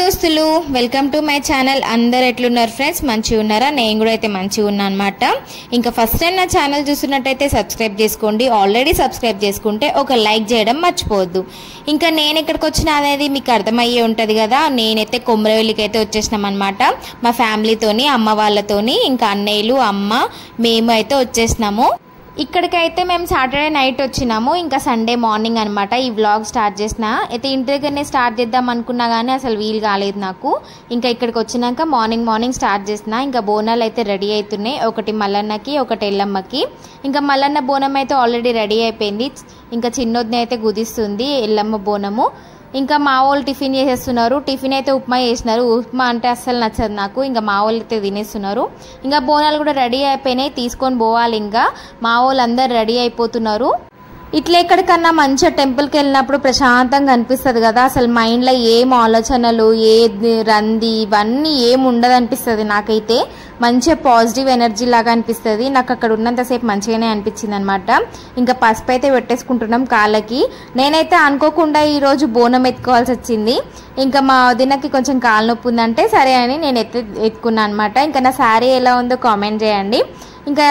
దోస్తులు welcome to my channel. అందరు ఎట్లున్నారు ఫ్రెండ్స్? మంచిగా ఉన్నారా? నేను కూడా అయితే మంచిగా ఉన్నా అనమాట. ఇంకా ఫస్ట్ టైం నా ఛానల్ చూస్తున్నట్టయితే సబ్స్క్రైబ్ చేసుకోండి. ఆల్రెడీ సబ్స్క్రైబ్ చేసుకుంటే ఒక లైక్ చేయడం మర్చిపోవద్దు. ఇంకా నేను ఇక్కడికి వచ్చిన అనేది మీకు అర్థమయ్యే ఉంటుంది కదా. నేనైతే కొమరవెల్లికి అయితే వచ్చేసినాం అనమాట. మా ఫ్యామిలీతోని, అమ్మ వాళ్ళతోని, ఇంకా అన్నయ్యలు, అమ్మ, మేము అయితే వచ్చేసినాము. ఇక్కడికైతే మేము సాటర్డే నైట్ వచ్చినాము. ఇంకా సండే మార్నింగ్ అనమాట ఈ వ్లాగ్ స్టార్ట్ చేసిన. అయితే ఇంటి దగ్గరనే స్టార్ట్ చేద్దాం అనుకున్నా కానీ అసలు వీలు కాలేదు నాకు. ఇంకా ఇక్కడికి వచ్చినాక మార్నింగ్ స్టార్ట్ చేసిన. ఇంకా బోనాలు అయితే రెడీ అవుతున్నాయి. ఒకటి మల్లన్నకి, ఒకటి ఎల్లమ్మకి. ఇంకా మల్లన్న బోనం అయితే ఆల్రెడీ రెడీ అయిపోయింది. ఇంకా చిన్నోదిని అయితే గుదిస్తుంది ఎల్లమ్మ బోనము. ఇంకా మా వాళ్ళు టిఫిన్ చేసేస్తున్నారు. టిఫిన్ అయితే ఉప్మా చేసినారు. ఉప్మా అంటే అస్సలు నచ్చదు నాకు. ఇంకా మా వాళ్ళు అయితే తినేస్తున్నారు. ఇంకా బోనాలు కూడా రెడీ అయిపోయినాయి, తీసుకొని పోవాలి. ఇంకా మా వాళ్ళు అందరు రెడీ అయిపోతున్నారు. ఇట్లా ఎక్కడికన్నా మంచిగా టెంపుల్కి వెళ్ళినప్పుడు ప్రశాంతంగా అనిపిస్తుంది కదా. అసలు మైండ్లో ఏం ఆలోచనలు, ఏ రంది ఇవన్నీ ఏం ఉండదు అనిపిస్తుంది నాకైతే. మంచిగా పాజిటివ్ ఎనర్జీ లాగా అనిపిస్తుంది నాకు. అక్కడ ఉన్నంతసేపు మంచిగానే అనిపించింది అనమాట. ఇంకా పసుపు అయితే పెట్టేసుకుంటున్నాం కాళ్ళకి. నేనైతే అనుకోకుండా ఈరోజు బోనం ఎత్తుకోవాల్సి వచ్చింది. ఇంకా మా వదినకి కొంచెం కాలు నొప్పి ఉందంటే సరే అని నేను ఎత్తుకున్నాను అనమాట. ఇంకా నా శారీ ఎలా ఉందో కామెంట్ చేయండి. ఇంకా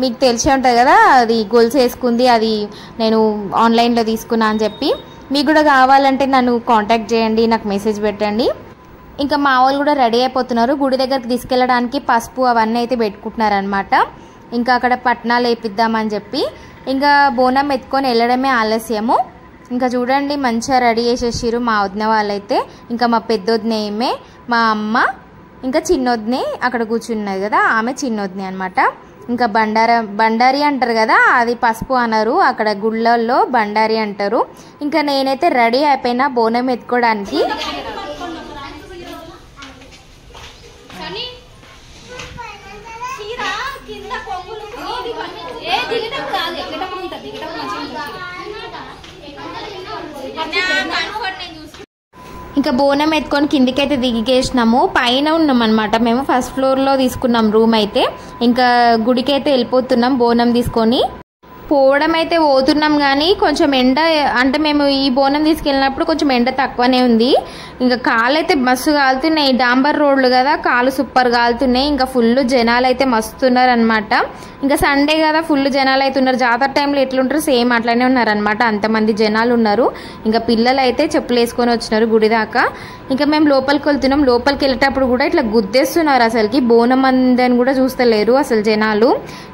మీకు తెలిసే ఉంటుంది కదా, అది గొలుసు వేసుకుంది, అది నేను ఆన్లైన్లో తీసుకున్నా అని చెప్పి. మీకు కూడా కావాలంటే నన్ను కాంటాక్ట్ చేయండి, నాకు మెసేజ్ పెట్టండి. ఇంకా మా వాళ్ళు కూడా రెడీ అయిపోతున్నారు. గుడి దగ్గరికి తీసుకెళ్ళడానికి పసుపు అవన్నీ అయితే పెట్టుకుంటున్నారు అనమాట. ఇంకా అక్కడ పట్నాలు వేపిద్దామని చెప్పి ఇంకా బోనం ఎత్తుకొని వెళ్ళడమే ఆలస్యము. ఇంకా చూడండి మంచిగా రెడీ చేసేసారు మా వదిన వాళ్ళైతే. ఇంకా మా పెద్దొదిన ఏమే, మా అమ్మ, ఇంకా చిన్నొదిని అక్కడ కూర్చున్నది కదా, ఆమె చిన్నొదిని అనమాట. ఇంకా బండారి అంటారు కదా, అది పసుపు అనరు అక్కడ గుళ్ళల్లో, బండారి అంటారు. ఇంకా నేనైతే రెడీ అయిపోయినా బోనం ఎత్తుకోవడానికి. ఇంకా బోనం ఎత్తుకొని కిందికైతే దిగేసినాము. పైన ఉన్నాం అనమాట మేము. ఫస్ట్ ఫ్లోర్లో తీసుకున్నాం రూమ్ అయితే. ఇంకా గుడికి అయితే వెళ్ళిపోతున్నాం బోనం తీసుకొని. పోవడం అయితే పోతున్నాం కానీ కొంచెం ఎండ, అంటే మేము ఈ బోనం తీసుకెళ్ళినప్పుడు కొంచెం ఎండ తక్కువనే ఉంది. ఇంకా కాలు అయితే మస్తు కాలుతున్నాయి. డాంబర్ రోడ్లు కదా, కాలు సూపర్ కాలుతున్నాయి. ఇంకా ఫుల్ జనాలు అయితే మస్తున్నారు అనమాట. ఇంకా సండే కదా, ఫుల్ జనాలు అయితే ఉన్నారు. జాతర టైంలో ఎట్లుంటారు సేమ్ అట్లనే ఉన్నారనమాట. అంతమంది జనాలు ఉన్నారు. ఇంకా పిల్లలు అయితే చెప్పులు వేసుకొని వచ్చినారు గుడి దాకా. ఇంకా మేము లోపలికి వెళ్తున్నాం. లోపలికి వెళ్ళేటప్పుడు కూడా ఇట్లా గుద్దేస్తున్నారు. అసలుకి బోనం అందని కూడా చూస్తలేరు అసలు జనాలు.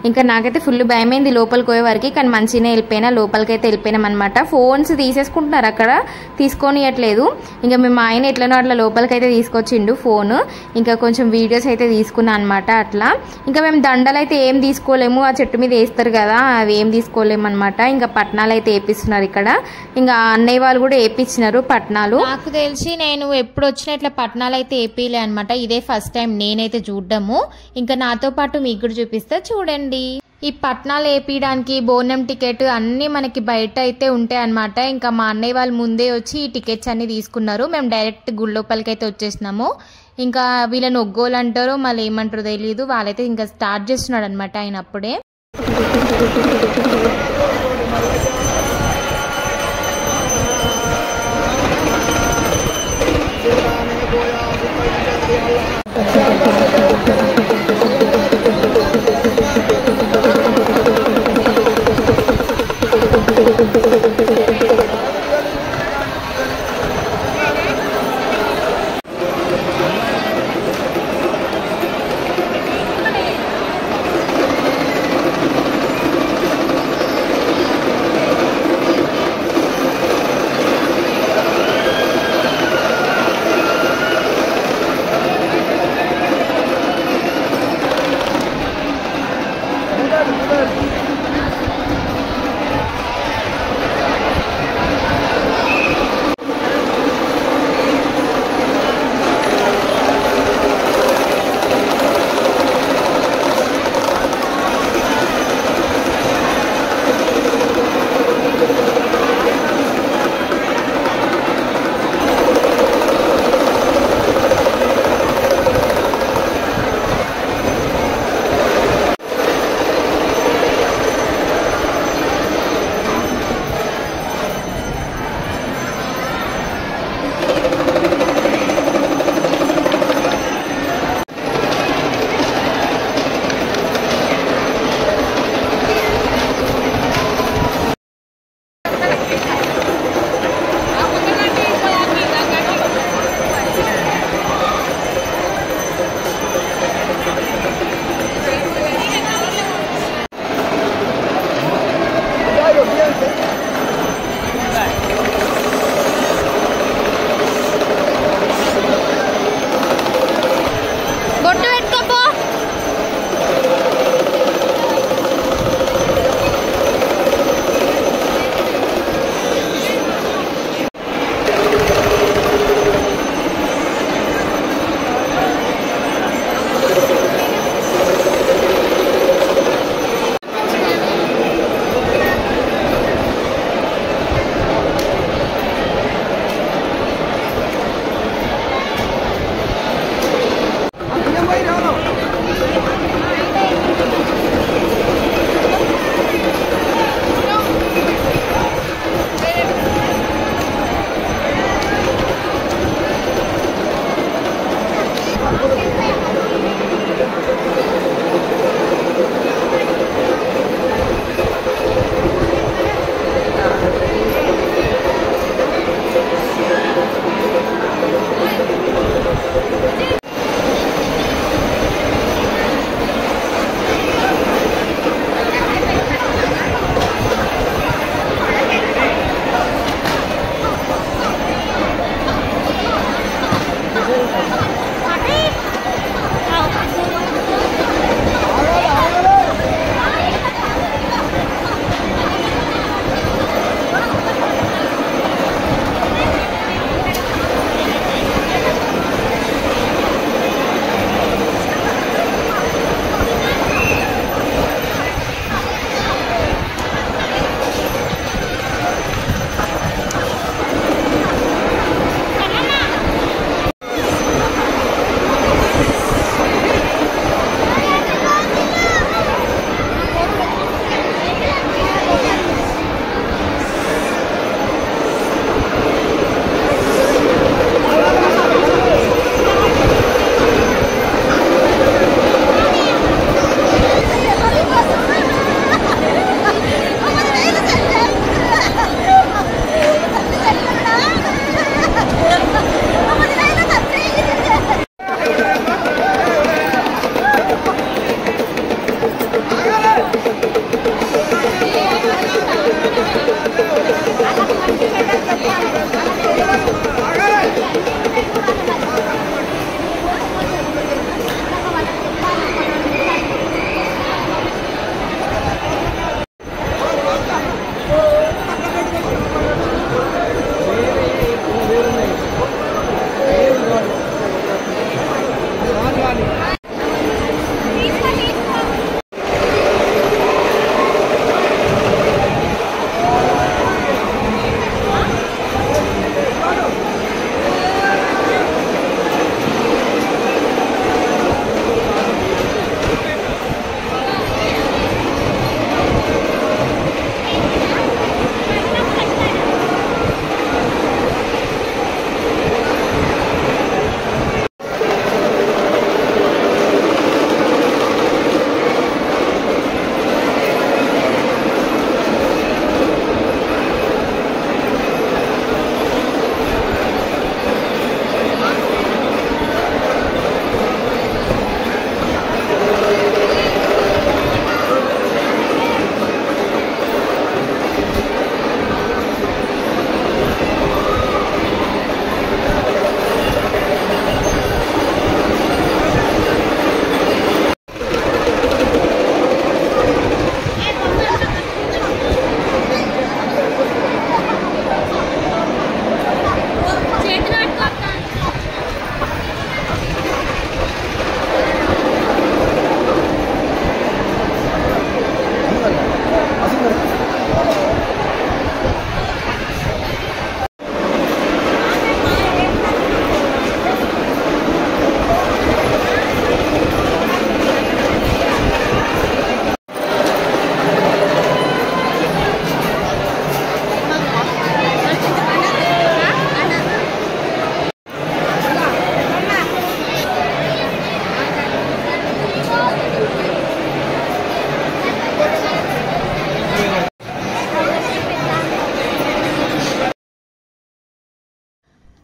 ఇంకా నాకైతే ఫుల్ భయమైంది లోపలికి పోయేవారికి. కానీ మంచిగానే వెళ్ళిపోయినా, లోపలికి అయితే వెళ్ళిపోయినాం అనమాట. ఫోన్స్ తీసేసుకుంటున్నారు అక్కడ, తీసుకొనియట్లేదు. ఇంకా మేము ఆయన ఎట్లనో అట్లా లోపలికి అయితే తీసుకొచ్చిండు ఫోన్. ఇంకా కొంచెం వీడియోస్ అయితే తీసుకున్నా అనమాట అట్లా. ఇంకా మేము దండలు అయితే ఏం తీసుకోలేము, ఆ చెట్టు మీద వేస్తారు కదా, అవి ఏం తీసుకోలేము అనమాట. ఇంకా పట్నాలు అయితే వేపిస్తున్నారు ఇక్కడ. ఇంకా అన్నయ్య వాళ్ళు కూడా వేపించినారు పట్నాలు. నాకు తెలిసి నేను ఎప్పుడు వచ్చినా ఇట్లా పట్నాలు అయితే వేపిలే అనమాట. ఇదే ఫస్ట్ టైం నేనైతే చూడడము. ఇంకా నాతో పాటు మీకు కూడా చూపిస్తా చూడండి. ఈ పట్నాలు వేపించడానికి బోనం టికెట్ అన్నీ మనకి బయట అయితే ఉంటాయి అనమాట. ఇంకా మా అన్నయ్య వాళ్ళు ముందే వచ్చి ఈ టికెట్స్ అన్ని తీసుకున్నారు. మేము డైరెక్ట్ గుడి లోపలికి అయితే వచ్చేసినాము. ఇంకా వీళ్ళని ఒగ్గోలు అంటారో మళ్ళీ ఏమంటారో తెలియదు. వాళ్ళైతే ఇంకా స్టార్ట్ చేస్తున్నాడు అనమాట ఆయన అప్పుడే.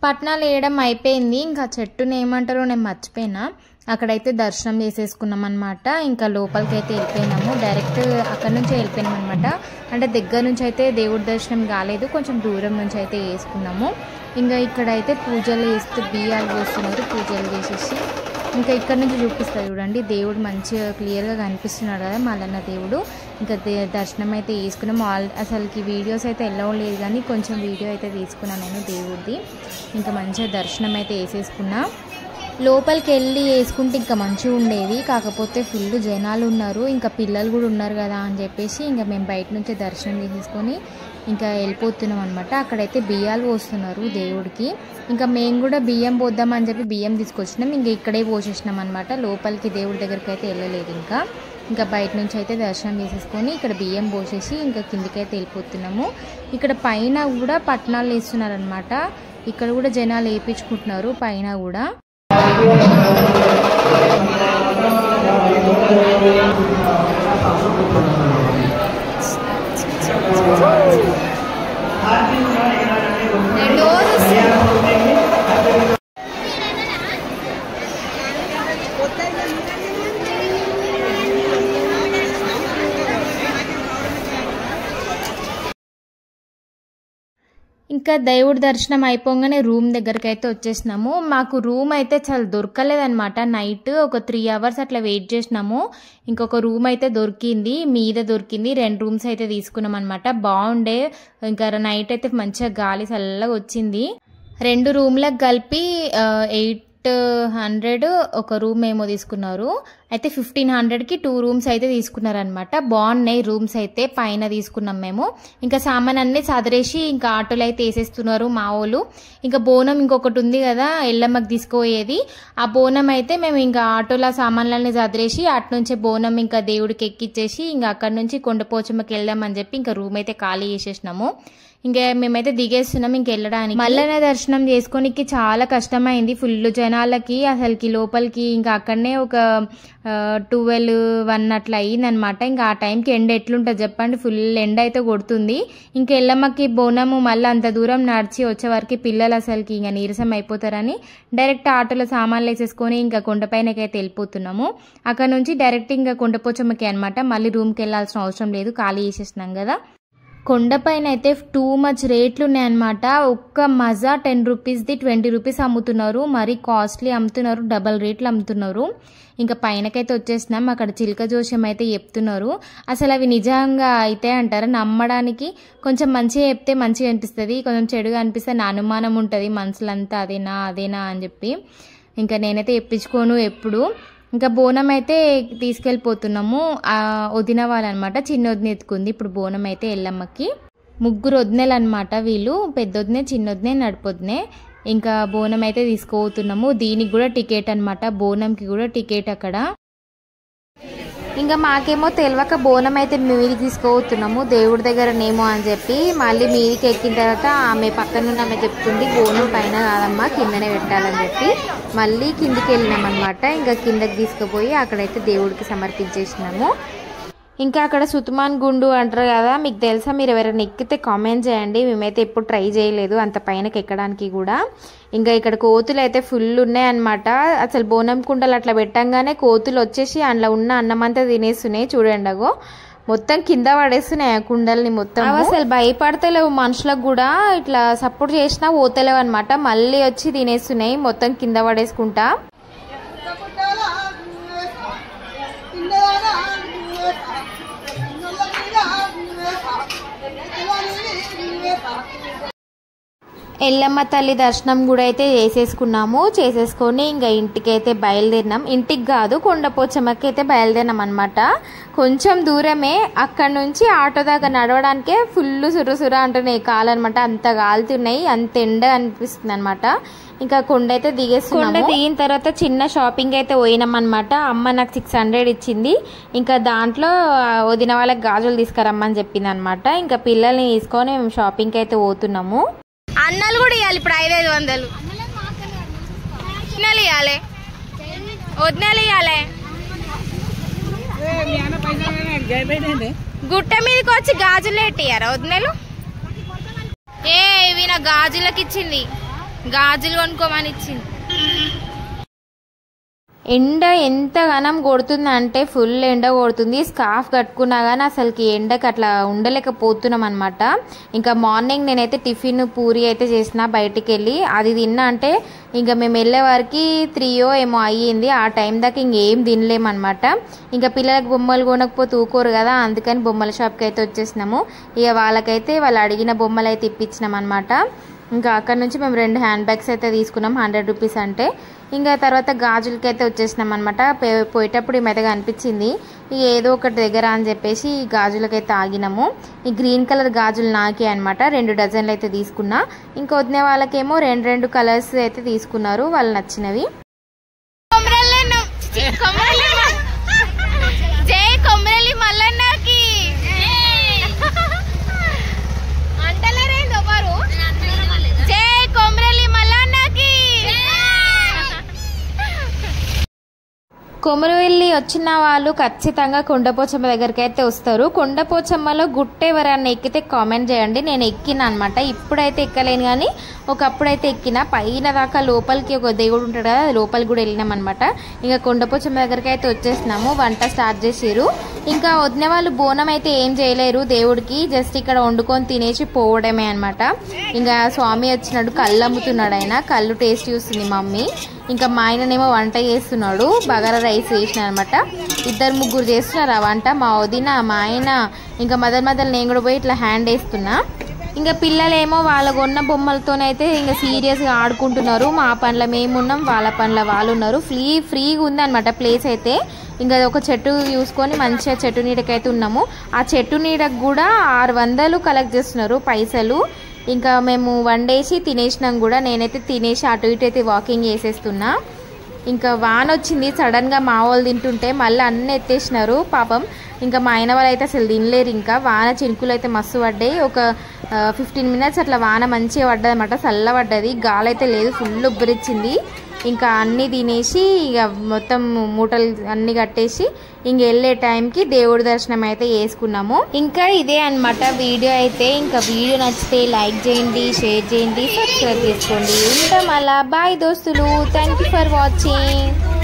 పట్నాలు వేయడం అయిపోయింది. ఇంకా చెట్టుని ఏమంటారో నేను మర్చిపోయినా. అక్కడైతే దర్శనం చేసేసుకున్నాం అనమాట. ఇంకా లోపలికి అయితే వెళ్ళిపోయినాము. డైరెక్ట్ అక్కడ నుంచి వెళ్ళిపోయినాం అనమాట. అంటే దగ్గర నుంచి అయితే దేవుడి దర్శనం కాలేదు, కొంచెం దూరం నుంచి అయితే వేసుకున్నాము. ఇంకా ఇక్కడైతే పూజలు చేస్తూ బియ్యాలు పోస్తున్నారు. పూజలు చేసేసి ఇంకా ఇక్కడ నుంచి చూపిస్తారు చూడండి, దేవుడు మంచిగా క్లియర్గా కనిపిస్తున్నాడు కదా మల్లన్న దేవుడు. ఇంకా దర్శనం అయితే తీసుకున్నాము. అసలుకి వీడియోస్ అయితే ఎలా లేదు కానీ కొంచెం వీడియో అయితే తీసుకున్నాను నేను దేవుడిది. ఇంకా మంచిగా దర్శనం అయితే వేసేసుకున్నా. లోపలికి వెళ్ళి వేసుకుంటే ఇంకా మంచిగా ఉండేది, కాకపోతే ఫుల్ జనాలు ఉన్నారు, ఇంకా పిల్లలు కూడా ఉన్నారు కదా అని చెప్పేసి ఇంకా మేము బయట నుంచి దర్శనం చేసేసుకొని ఇంకా వెళ్ళిపోతున్నాం అనమాట. అక్కడైతే బియ్యాలు పోస్తున్నారు దేవుడికి. ఇంకా మేము కూడా బియ్యం పోద్దామని చెప్పి బియ్యం తీసుకొచ్చినాం. ఇంకా ఇక్కడే పోసేసినాం అనమాట. లోపలికి దేవుడి దగ్గరికి అయితే వెళ్ళలేదు. ఇంకా బయట నుంచి అయితే దర్శనం చేసేసుకొని ఇక్కడ బియ్యం పోసేసి ఇంకా కిందికైతే వెళ్ళిపోతున్నాము. ఇక్కడ పైన కూడా పట్నాలు వేస్తున్నారనమాట. ఇక్కడ కూడా జనాలు వేయించుకుంటున్నారు పైన కూడా. ఇంకా దేవుడి దర్శనం అయిపోగానే రూమ్ దగ్గరికి అయితే వచ్చేసినాము. మాకు రూమ్ అయితే చాలా దొరకలేదన్నమాట. నైట్ ఒక 3 hours అట్లా వెయిట్ చేసినాము. ఇంకొక రూమ్ అయితే దొరికింది, మీద దొరికింది. 2 rooms అయితే తీసుకున్నాం అనమాట. బాగుండే, ఇంకా నైట్ అయితే మంచిగా గాలి చల్లగా వచ్చింది. 2 రూమ్లకు కలిపి 800 ఒక రూమ్ ఏమో తీసుకున్నారు. అయితే 1500కి 2 rooms అయితే తీసుకున్నారనమాట. బాగున్నాయి రూమ్స్ అయితే. పైన తీసుకున్నాం మేము. ఇంకా సామాన్ అన్ని చదిరేసి ఇంకా ఆటోలో అయితే వేసేస్తున్నారు మా వాళ్ళు. ఇంకా బోనం ఇంకొకటి ఉంది కదా ఎల్లమ్మకి తీసుకుపోయేది, ఆ బోనం అయితే మేము ఇంకా ఆటోలో సామాన్లన్నీ చదిరేసి అటు నుంచే బోనం ఇంకా దేవుడికి ఎక్కిచ్చేసి ఇంకా అక్కడ నుంచి కొండపోచమ్మకి వెళ్దామని చెప్పి ఇంకా రూమ్ అయితే ఖాళీ చేసేసినాము. ఇంకా మేమైతే దిగేస్తున్నాం ఇంకెళ్ళడానికి. మల్లన్న దర్శనం చేసుకోనికి చాలా కష్టమైంది, ఫుల్ జనాలకి అసలుకి లోపలికి. ఇంకా అక్కడనే ఒక 12-1 అట్లా అయ్యిందనమాట. ఇంకా ఆ టైంకి ఎండ ఎట్లుంటుంది చెప్పండి, ఫుల్ ఎండ అయితే కొడుతుంది. ఇంకా ఎల్లమ్మకి బోనము మళ్ళీ అంత దూరం నడిచి వచ్చే వరకు పిల్లలు అసలుకి ఇంకా నీరసం అయిపోతారని డైరెక్ట్ ఆటోలో సామాన్లు వేసేసుకొని ఇంకా కొండపైనకైతే వెళ్ళిపోతున్నాము. అక్కడ నుంచి డైరెక్ట్ ఇంకా కొండపోచమ్మకి అనమాట. మళ్ళీ రూమ్కి వెళ్ళాల్సిన అవసరం లేదు, ఖాళీ చేసేసినాం కదా. కొండపైన అయితే టూ మచ్ రేట్లు ఉన్నాయన్నమాట. ఒక్క మజా 10 రూపీస్ది 20 రూపీస్ అమ్ముతున్నారు, మరి కాస్ట్లీ అమ్ముతున్నారు, డబల్ రేట్లు అమ్ముతున్నారు. ఇంకా పైనకైతే వచ్చేసినాం. అక్కడ చిలక జోష్యం అయితే చెప్తున్నారు. అసలు అవి నిజంగా అయితే అంటారా, నమ్మడానికి కొంచెం మంచిగా చెప్తే మంచిగా అనిపిస్తుంది, కొంచెం చెడుగా అనిపిస్తే నా అనుమానం ఉంటుంది మనసులంతా అదేనా అని చెప్పి. ఇంకా నేనైతే చెప్పించుకోను ఎప్పుడు. ఇంకా బోనం అయితే తీసుకెళ్ళిపోతున్నాము. వదిన వాళ్ళనమాట, చిన్న వదిన ఎత్తుకుంది ఇప్పుడు బోనం అయితే ఎల్లమ్మకి. 3 వదినలు అనమాట వీళ్ళు, పెద్దొదినే, చిన్నొదినే, నడిపొదినే. ఇంకా బోనం అయితే తీసుకుపోతున్నాము. దీనికి కూడా టికెట్ అనమాట, బోనంకి కూడా టికెట్ అక్కడ. ఇంకా మాకేమో తెలియక బోనం అయితే మీదికి తీసుకుపోతున్నాము దేవుడి దగ్గరనేమో అని చెప్పి. మళ్ళీ మీదికి ఎక్కిన తర్వాత ఆమె పక్కన ఆమె చెప్తుంది బోనం పైన కాదమ్మా కిందనే పెట్టాలని చెప్పి. మళ్ళీ కిందికి వెళ్ళినామన్నమాట. ఇంకా కిందకి తీసుకుపోయి అక్కడైతే దేవుడికి సమర్పించేసినాము. ఇంకా అక్కడ సుతుమాన్ గుండు అంటారు కదా, మీకు తెలుసా? మీరు ఎవరైనా ఎక్కితే కామెంట్ చేయండి. మేమైతే ఎప్పుడు ట్రై చేయలేదు అంత పైనకి ఎక్కడానికి కూడా. ఇంకా ఇక్కడ కోతులు అయితే ఫుల్ ఉన్నాయన్నమాట. అసలు బోనం కుండలు అట్లా పెట్టంగానే కోతులు వచ్చేసి అందులో ఉన్న అన్నమంతా తినేస్తున్నాయి. చూడండి అగో మొత్తం కింద పడేస్తున్నాయి ఆ కుండల్ని మొత్తం. అసలు భయపడతలేవు మనుషులకు కూడా, ఇట్లా సపోర్ట్ చేసినా పోతలేవు అనమాట. మళ్ళీ వచ్చి తినేస్తున్నాయి మొత్తం కింద పడేసుకుంటా. ఎల్లమ్మ తల్లి దర్శనం కూడా అయితే చేసేసుకొని ఇంకా ఇంటికి అయితే బయలుదేరినాం. ఇంటికి కాదు, కొండపోచమ్మకి అయితే బయలుదేరినాం అనమాట. కొంచెం దూరమే, అక్కడ నుంచి ఆటో దాకా నడవడానికే ఫుల్ సుర అంటున్నాయి కాలు అనమాట. అంత కాలుతున్నాయి, అంత ఎండ అనిపిస్తుంది అనమాట. ఇంకా కొండ అయితే దిగేస్తున్నాము. కొండ దిగిన తర్వాత చిన్న షాపింగ్ అయితే పోయినాం అనమాట. అమ్మ నాకు 600 ఇచ్చింది. ఇంకా దాంట్లో వదిన వాళ్ళకి గాజులు తీసుకురమ్మని చెప్పింది అనమాట. ఇంకా పిల్లల్ని తీసుకొని మేము షాపింగ్కి అయితే పోతున్నాము. అన్నలు కూడా ఇవ్వాలి ఇప్పుడు 500 వదినలు ఇవ్వాలి, వదినలు ఇవ్వాలి. గుట్ట మీదకి వచ్చి గాజులు ఎట్టియారా వదినలు? ఇవి నా గాజులకి ఇచ్చింది, గాజులు కొనుక్కోమని ఇచ్చింది. ఎండ ఎంతగానం కొడుతుంది అంటే ఫుల్ ఎండ కొడుతుంది. స్కార్ఫ్ కట్టుకున్నా కానీ అసలుకి ఎండకి అట్లా ఉండలేకపోతున్నాం అనమాట. ఇంకా మార్నింగ్ నేనైతే టిఫిన్ పూరి అయితే చేసిన బయటికి వెళ్ళి. అది తిన్నా అంటే ఇంకా మేము వెళ్ళే వారికి 3 ఏమో అయ్యింది. ఆ టైం దాకా ఇంకేం తినలేమన్నమాట. ఇంకా పిల్లలకు బొమ్మలు కొనకపోతే ఊకోరు కదా, అందుకని బొమ్మల షాప్కి అయితే వచ్చేసినాము. ఇక వాళ్ళకైతే వాళ్ళు అడిగిన బొమ్మలు అయితే ఇప్పించినాం అనమాట. ఇంకా అక్కడ నుంచి మేము 2 హ్యాండ్ బ్యాగ్స్ అయితే తీసుకున్నాం 100 రూపీస్ అంటే. ఇంకా తర్వాత గాజులకి అయితే వచ్చేసినాం అనమాట. పోయేటప్పుడు మెత్తగా అనిపించింది, ఇక ఏదో ఒకటి దగ్గర అని చెప్పేసి ఈ గాజులకైతే ఆగినాము. ఈ గ్రీన్ కలర్ గాజులు నాకే అనమాట. 2 డజన్లు అయితే తీసుకున్నా. ఇంకా వదిన వాళ్ళకేమో 2 కలర్స్ అయితే తీసుకున్నారు, వాళ్ళు నచ్చినవి. కొమరవెల్లి వచ్చిన వాళ్ళు ఖచ్చితంగా కొండపోచమ్మ దగ్గరికి అయితే వస్తారు. కొండపోచమ్మలో గుట్ట ఎవరైనా ఎక్కితే కామెంట్ చేయండి. నేను ఎక్కిన అనమాట, ఇప్పుడైతే ఎక్కలేను కానీ ఒకప్పుడైతే ఎక్కిన. పైన దాకా లోపలికి ఒక దేవుడు ఉంటాడు కదా, లోపలికి కూడా వెళ్ళినాం అనమాట. ఇంకా కొండపోచమ్మ దగ్గరికి అయితే వచ్చేసినాము. వంట స్టార్ట్ చేసిరు. ఇంకా వదిన వాళ్ళు బోనం అయితే ఏం చేయలేరు దేవుడికి, జస్ట్ ఇక్కడ వండుకొని తినేసి పోవడమే అనమాట. ఇంకా స్వామి వచ్చినాడు, కళ్ళు అమ్ముతున్నాడు. ఆయన కళ్ళు టేస్ట్ చూస్తుంది మమ్మీ. ఇంకా మా ఆయననేమో వంట చేస్తున్నాడు, బగారా రైస్ చేసిన అనమాట. 2-3 చేస్తున్నారు ఆ వంట, మా వదిన మా ఆయన. ఇంకా మధ్యలో నేను కూడా పోయి ఇట్లా హ్యాండ్ వేస్తున్నా. ఇంకా పిల్లలేమో వాళ్ళ కొన్న బొమ్మలతోనైతే ఇంకా సీరియస్గా ఆడుకుంటున్నారు. మా పనుల మేమున్నాం, వాళ్ళ పనుల వాళ్ళు ఉన్నారు. ఫ్రీగా ఉందన్నమాట ప్లేస్ అయితే. ఇంకా ఒక చెట్టు చూసుకొని మంచిగా చెట్టు నీడకైతే ఉన్నాము. ఆ చెట్టు నీడకు కూడా 600 కలెక్ట్ చేస్తున్నారు పైసలు. ఇంకా మేము వండేసి తినేసినాం కూడా. నేనైతే తినేసి అటు ఇటు అయితే వాకింగ్ చేసేస్తున్నా. ఇంకా వాన వచ్చింది సడన్గా, మా వాళ్ళు తింటుంటే మళ్ళీ అన్నీ ఎత్తేసినారు పాపం. ఇంకా మా ఆయన వాళ్ళు అయితే అసలు తినలేరు. ఇంకా వాన చినుకులు అయితే మస్తు పడ్డాయి. ఒక 15 మినిట్స్ అట్లా వాన మంచిగా పడ్డది అనమాట, చల్ల పడ్డది. గాలి అయితే లేదు, ఫుల్ ఉబ్బరిచ్చింది. ఇంకా అన్నీ తినేసి ఇక మొత్తం మూటలు అన్నీ కట్టేసి ఇంక వెళ్ళే టైంకి దేవుడి దర్శనం అయితే చేసుకున్నాము. ఇంకా ఇదే అనమాట వీడియో అయితే. ఇంకా వీడియో నచ్చితే లైక్ చేయండి, షేర్ చేయండి, సబ్స్క్రైబ్ చేసుకోండి. ఉంటాం అలా. బాయ్ దోస్తులు, థ్యాంక్ యూ ఫర్ వాచింగ్.